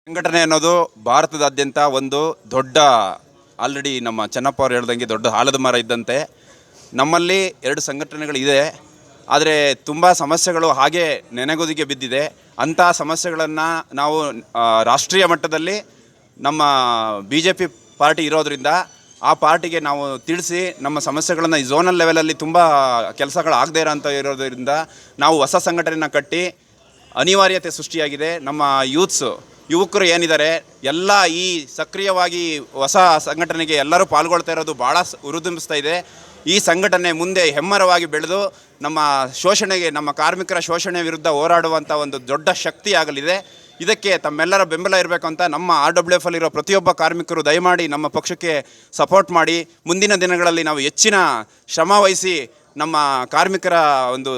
ಸಂಘಟನೆ ಅನ್ನೋದು ಭಾರತದಾದ್ಯಂತ ಒಂದು ದೊಡ್ಡ ಆಲ್ರೆಡಿ ನಮ್ಮ ಚೆನ್ನಪ್ಪ ಅವ್ರು ಹೇಳ್ದಂಗೆ ದೊಡ್ಡ ಆಲದ ಮರ ಇದ್ದಂತೆ. ನಮ್ಮಲ್ಲಿ 2 ಸಂಘಟನೆಗಳಿದೆ. ಆದರೆ ತುಂಬ ಸಮಸ್ಯೆಗಳು ಹಾಗೆ ನೆನೆಗುದಿಗೆ ಬಿದ್ದಿದೆ. ಅಂಥ ಸಮಸ್ಯೆಗಳನ್ನು ನಾವು ರಾಷ್ಟ್ರೀಯ ಮಟ್ಟದಲ್ಲಿ ನಮ್ಮ BJP ಪಾರ್ಟಿ ಇರೋದರಿಂದ ಆ ಪಾರ್ಟಿಗೆ ನಾವು ತಿಳಿಸಿ ನಮ್ಮ ಸಮಸ್ಯೆಗಳನ್ನು ಈ ಝೋನಲ್ ಲೆವೆಲಲ್ಲಿ ತುಂಬ ಕೆಲಸಗಳಾಗದೇ ಇರೋದ್ರಿಂದ ನಾವು ಹೊಸ ಸಂಘಟನೆಯನ್ನು ಕಟ್ಟಿ ಅನಿವಾರ್ಯತೆ ಸೃಷ್ಟಿಯಾಗಿದೆ. ನಮ್ಮ ಯುವಕರು ಏನಿದ್ದಾರೆ ಎಲ್ಲ ಈ ಸಕ್ರಿಯವಾಗಿ ಹೊಸ ಸಂಘಟನೆಗೆ ಎಲ್ಲರೂ ಪಾಲ್ಗೊಳ್ತಾ ಇರೋದು ಭಾಳ ಹುರಿದುಂಬಿಸ್ತಾ ಇದೆ. ಈ ಸಂಘಟನೆ ಮುಂದೆ ಹೆಮ್ಮರವಾಗಿ ಬೆಳೆದು ನಮ್ಮ ಶೋಷಣೆಗೆ, ನಮ್ಮ ಕಾರ್ಮಿಕರ ಶೋಷಣೆ ವಿರುದ್ಧ ಹೋರಾಡುವಂಥ ಒಂದು ದೊಡ್ಡ ಶಕ್ತಿ ಆಗಲಿದೆ. ಇದಕ್ಕೆ ತಮ್ಮೆಲ್ಲರ ಬೆಂಬಲ ಇರಬೇಕು ಅಂತ ನಮ್ಮ RWF ಅಲ್ಲಿರೋ ಪ್ರತಿಯೊಬ್ಬ ಕಾರ್ಮಿಕರು ದಯಮಾಡಿ ನಮ್ಮ ಪಕ್ಷಕ್ಕೆ ಸಪೋರ್ಟ್ ಮಾಡಿ. ಮುಂದಿನ ದಿನಗಳಲ್ಲಿ ನಾವು ಹೆಚ್ಚಿನ ಶ್ರಮ ವಹಿಸಿ ನಮ್ಮ ಕಾರ್ಮಿಕರ ಒಂದು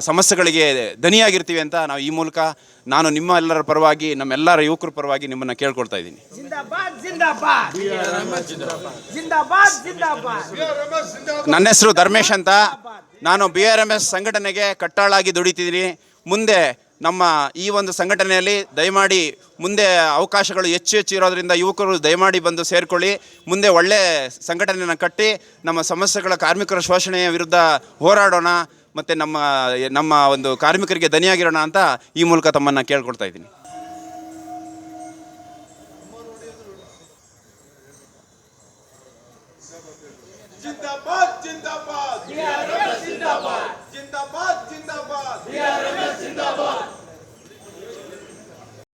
ಸಮಸ್ಯೆಗಳಿಗೆ ದನಿಯಾಗಿರ್ತೀವಿ ಅಂತ ನಾವು ಈ ಮೂಲಕ ನಾನು ನಿಮ್ಮ ಎಲ್ಲರ ಪರವಾಗಿ, ನಮ್ಮೆಲ್ಲರ ಯುವಕರ ಪರವಾಗಿ ನಿಮ್ಮನ್ನು ಕೇಳ್ಕೊಳ್ತಾ ಇದ್ದೀನಿ. ನನ್ನ ಹೆಸರು ಧರ್ಮೇಶ್ ಅಂತ. ನಾನು BRMS ಸಂಘಟನೆಗೆ ಕಟ್ಟಾಳಾಗಿ ದುಡಿತಿದ್ದೀನಿ. ಮುಂದೆ ನಮ್ಮ ಈ ಒಂದು ಸಂಘಟನೆಯಲ್ಲಿ ದಯಮಾಡಿ ಮುಂದೆ ಅವಕಾಶಗಳು ಹೆಚ್ಚು ಇರೋದ್ರಿಂದ ಯುವಕರು ದಯಮಾಡಿ ಬಂದು ಸೇರಿಕೊಳ್ಳಿ. ಮುಂದೆ ಒಳ್ಳೆ ಸಂಘಟನೆಯನ್ನು ಕಟ್ಟಿ ನಮ್ಮ ಸಮಸ್ಯೆಗಳ, ಕಾರ್ಮಿಕರ ಶೋಷಣೆಯ ವಿರುದ್ಧ ಹೋರಾಡೋಣ ಮತ್ತು ನಮ್ಮ ಒಂದು ಕಾರ್ಮಿಕರಿಗೆ ದನಿಯಾಗಿರೋಣ ಅಂತ ಈ ಮೂಲಕ ತಮ್ಮನ್ನು ಕೇಳ್ಕೊಳ್ತಾ ಇದ್ದೀನಿ. जिंदाबाद जिंदाबाद जिंदाबाद जिंदाबाद जिंदाबाद जिंदाबाद